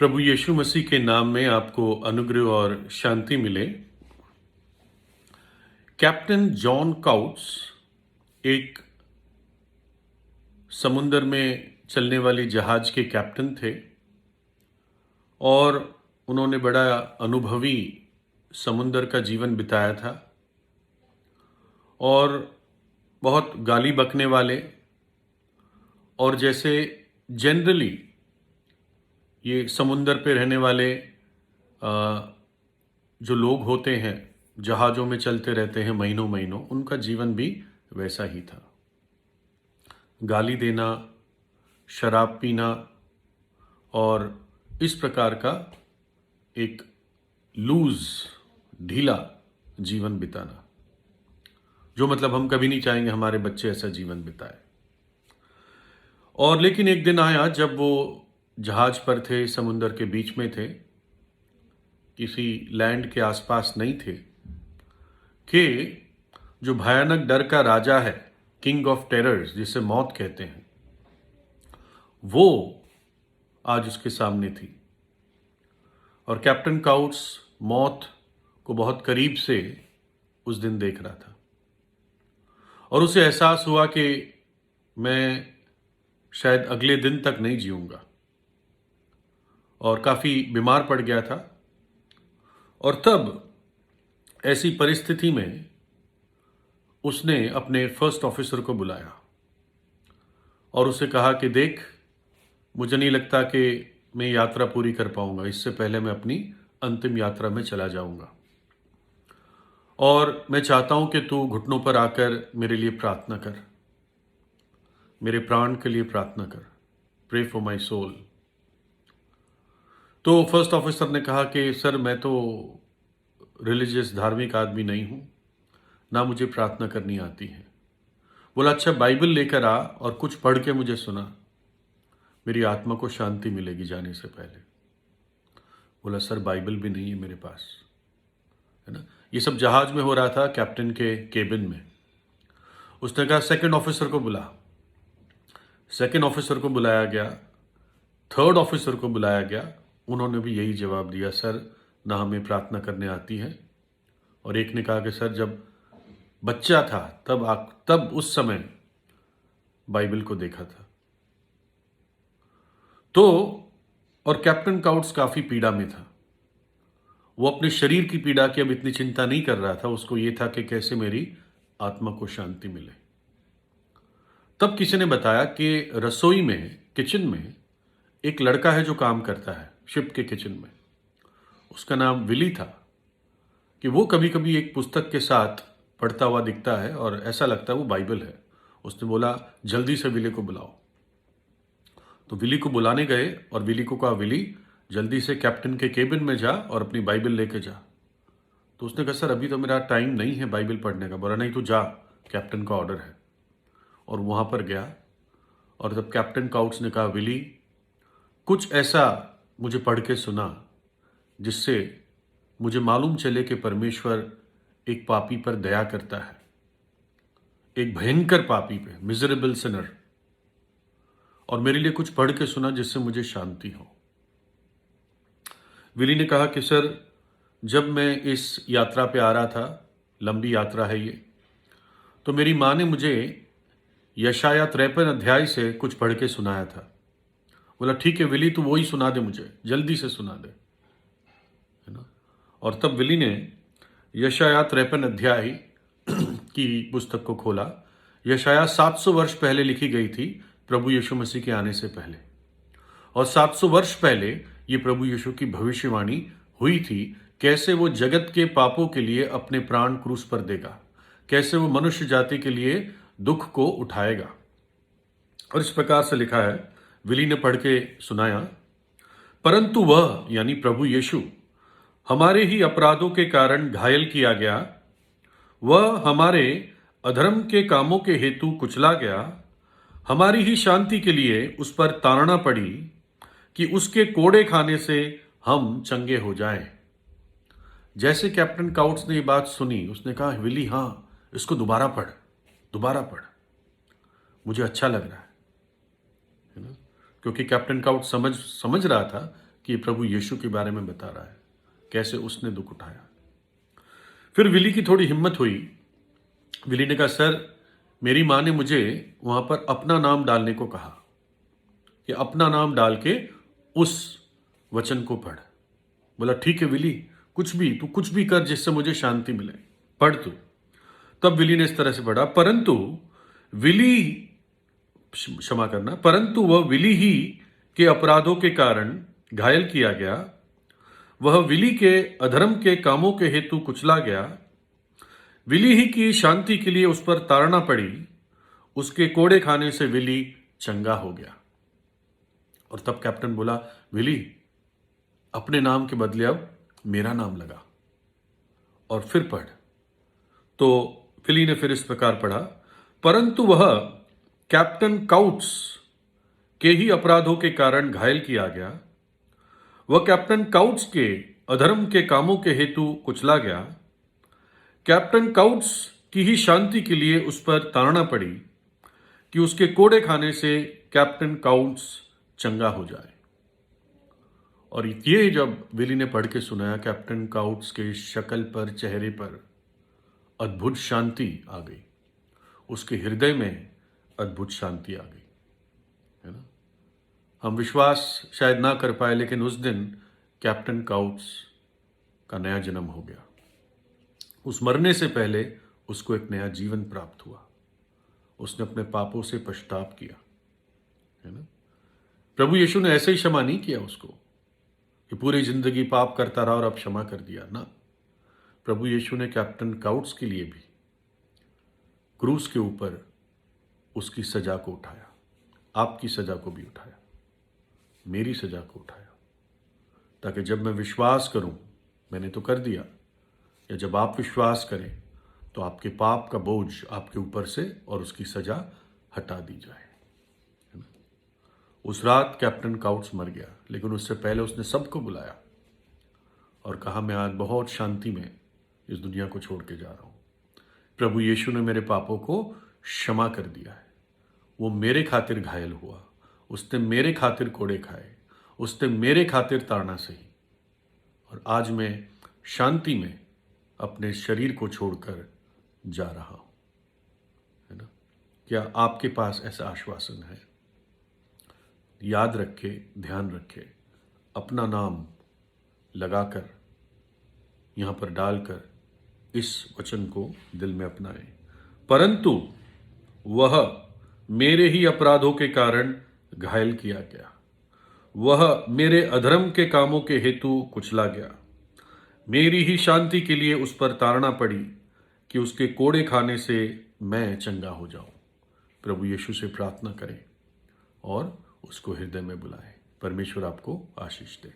प्रभु यीशु मसीह के नाम में आपको अनुग्रह और शांति मिले। कैप्टन जॉन काउट्स एक समुंदर में चलने वाली जहाज के कैप्टन थे और उन्होंने बड़ा अनुभवी समुंदर का जीवन बिताया था और बहुत गाली बकने वाले और जैसे जनरली ये समुंदर पे रहने वाले जो लोग होते हैं, जहाज़ों में चलते रहते हैं महीनों महीनों, उनका जीवन भी वैसा ही था। गाली देना, शराब पीना और इस प्रकार का एक ढीला जीवन बिताना, जो मतलब हम कभी नहीं चाहेंगे हमारे बच्चे ऐसा जीवन बिताए। और लेकिन एक दिन आया जब वो जहाज पर थे, समुंदर के बीच में थे, किसी लैंड के आसपास नहीं थे, कि जो भयानक डर का राजा है, किंग ऑफ टेरर्स जिसे मौत कहते हैं, वो आज उसके सामने थी। और कैप्टन काउट्स मौत को बहुत करीब से उस दिन देख रहा था और उसे एहसास हुआ कि मैं शायद अगले दिन तक नहीं जीऊंगा, और काफ़ी बीमार पड़ गया था। और तब ऐसी परिस्थिति में उसने अपने फर्स्ट ऑफिसर को बुलाया और उसे कहा कि देख, मुझे नहीं लगता कि मैं यात्रा पूरी कर पाऊंगा, इससे पहले मैं अपनी अंतिम यात्रा में चला जाऊंगा, और मैं चाहता हूं कि तू घुटनों पर आकर मेरे लिए प्रार्थना कर, मेरे प्राण के लिए प्रार्थना कर, प्रे फॉर माई सोल। तो फर्स्ट ऑफिसर ने कहा कि सर, मैं तो रिलीजियस धार्मिक आदमी नहीं हूं, ना मुझे प्रार्थना करनी आती है। बोला अच्छा, बाइबल लेकर आ और कुछ पढ़ के मुझे सुना, मेरी आत्मा को शांति मिलेगी जाने से पहले। बोला सर, बाइबल भी नहीं है मेरे पास, है ना। ये सब जहाज में हो रहा था, कैप्टन के केबिन में। उसने कहा सेकंड ऑफिसर को बुला। सेकंड ऑफिसर को बुलाया गया, थर्ड ऑफिसर को बुलाया गया। उन्होंने भी यही जवाब दिया, सर ना हमें प्रार्थना करने आती है। और एक ने कहा कि सर, जब बच्चा था तब उस समय बाइबल को देखा था। तो और कैप्टन काउट्स काफी पीड़ा में था। वो अपने शरीर की पीड़ा की अब इतनी चिंता नहीं कर रहा था, उसको ये था कि कैसे मेरी आत्मा को शांति मिले। तब किसी ने बताया कि रसोई में, किचन में एक लड़का है जो काम करता है शिप के किचन में। उसका नाम विली था। कि वो कभी कभी एक पुस्तक के साथ पढ़ता हुआ दिखता है और ऐसा लगता है वो बाइबल है। उसने बोला जल्दी से विली को बुलाओ। तो विली को बुलाने गए और विली को कहा, विली जल्दी से कैप्टन के केबिन में जा और अपनी बाइबल लेके जा। तो उसने कहा सर, अभी तो मेरा टाइम नहीं है बाइबल पढ़ने का। बोला नहीं, तू जा, कैप्टन का ऑर्डर है। और वहां पर गया और तब कैप्टन काउट्स ने कहा, विली कुछ ऐसा मुझे पढ़ के सुना जिससे मुझे मालूम चले कि परमेश्वर एक पापी पर दया करता है, एक भयंकर पापी पे, मिजरेबल सिनर। और मेरे लिए कुछ पढ़ के सुना जिससे मुझे शांति हो। विली ने कहा कि सर, जब मैं इस यात्रा पे आ रहा था, लंबी यात्रा है ये, तो मेरी माँ ने मुझे यशाया 53 अध्याय से कुछ पढ़ के सुनाया था। बोला ठीक है विली, तू वो ही सुना दे, मुझे जल्दी से सुना दे, है ना। और तब विली ने यशाया 53 अध्याय की पुस्तक को खोला। यशाया 700 वर्ष पहले लिखी गई थी, प्रभु यीशु मसीह के आने से पहले। और 700 वर्ष पहले ये प्रभु यीशु की भविष्यवाणी हुई थी, कैसे वो जगत के पापों के लिए अपने प्राण क्रूस पर देगा, कैसे वो मनुष्य जाति के लिए दुख को उठाएगा। और इस प्रकार से लिखा है, विली ने पढ़ के सुनाया, परंतु वह यानी प्रभु यीशु हमारे ही अपराधों के कारण घायल किया गया, वह हमारे अधर्म के कामों के हेतु कुचला गया, हमारी ही शांति के लिए उस पर ताड़ना पड़ी कि उसके कोड़े खाने से हम चंगे हो जाएं। जैसे कैप्टन काउट्स ने ये बात सुनी, उसने कहा विली, हाँ इसको दोबारा पढ़, मुझे अच्छा लग रहा है ना। क्योंकि कैप्टन काउट समझ रहा था कि ये प्रभु यीशु के बारे में बता रहा है, कैसे उसने दुख उठाया। फिर विली की थोड़ी हिम्मत हुई। विली ने कहा, सर मेरी माँ ने मुझे वहां पर अपना नाम डालने को कहा कि अपना नाम डाल के उस वचन को पढ़। बोला ठीक है विली, तू कुछ भी कर जिससे मुझे शांति मिले, पढ़ तू। तब विली ने इस तरह से पढ़ा, परंतु वह विली ही के अपराधों के कारण घायल किया गया, वह विली के अधर्म के कामों के हेतु कुचला गया, विली ही की शांति के लिए उस पर ताड़ना पड़ी, उसके कोड़े खाने से विली चंगा हो गया। और तब कैप्टन बोला, विली अपने नाम के बदले अब मेरा नाम लगा और फिर पढ़। तो विली ने फिर इस प्रकार पढ़ा, परंतु वह कैप्टन काउट्स के ही अपराधों के कारण घायल किया गया, वह कैप्टन काउट्स के अधर्म के कामों के हेतु कुचला गया, कैप्टन काउट्स की ही शांति के लिए उस पर ताड़ना पड़ी कि उसके कोड़े खाने से कैप्टन काउट्स चंगा हो जाए। और ये जब विली ने पढ़ के सुनाया, कैप्टन काउट्स के शक्ल पर, चेहरे पर अद्भुत शांति आ गई, उसके हृदय में अद्भुत शांति आ गई, है ना। हम विश्वास शायद ना कर पाए, लेकिन उस दिन कैप्टन काउट्स का नया जन्म हो गया। उस मरने से पहले उसको एक नया जीवन प्राप्त हुआ। उसने अपने पापों से पश्चाताप किया, है ना। प्रभु यीशु ने ऐसे ही क्षमा नहीं किया उसको कि पूरी जिंदगी पाप करता रहा और अब क्षमा कर दिया ना। प्रभु यीशु ने कैप्टन काउट्स के लिए भी क्रूस के ऊपर उसकी सजा को उठाया, आपकी सजा को भी उठाया, मेरी सजा को उठाया, ताकि जब मैं विश्वास करूं, मैंने तो कर दिया, या जब आप विश्वास करें तो आपके पाप का बोझ आपके ऊपर से और उसकी सजा हटा दी जाए। उस रात कैप्टन काउट्स मर गया, लेकिन उससे पहले उसने सबको बुलाया और कहा, मैं आज बहुत शांति में इस दुनिया को छोड़ के जा रहा हूं। प्रभु यीशु ने मेरे पापों को क्षमा कर दिया है। वो मेरे खातिर घायल हुआ, उसने मेरे खातिर कोड़े खाए, उसने मेरे खातिर ताड़ना सही, और आज मैं शांति में अपने शरीर को छोड़कर जा रहा हूं, है ना। क्या आपके पास ऐसा आश्वासन है? याद रखे, ध्यान रखे, अपना नाम लगाकर, यहां पर डालकर इस वचन को दिल में अपनाएं। परंतु वह मेरे ही अपराधों के कारण घायल किया गया, वह मेरे अधर्म के कामों के हेतु कुचला गया, मेरी ही शांति के लिए उस पर ताड़ना पड़ी कि उसके कोड़े खाने से मैं चंगा हो जाऊं। प्रभु यीशु से प्रार्थना करें और उसको हृदय में बुलाएं। परमेश्वर आपको आशीष दे।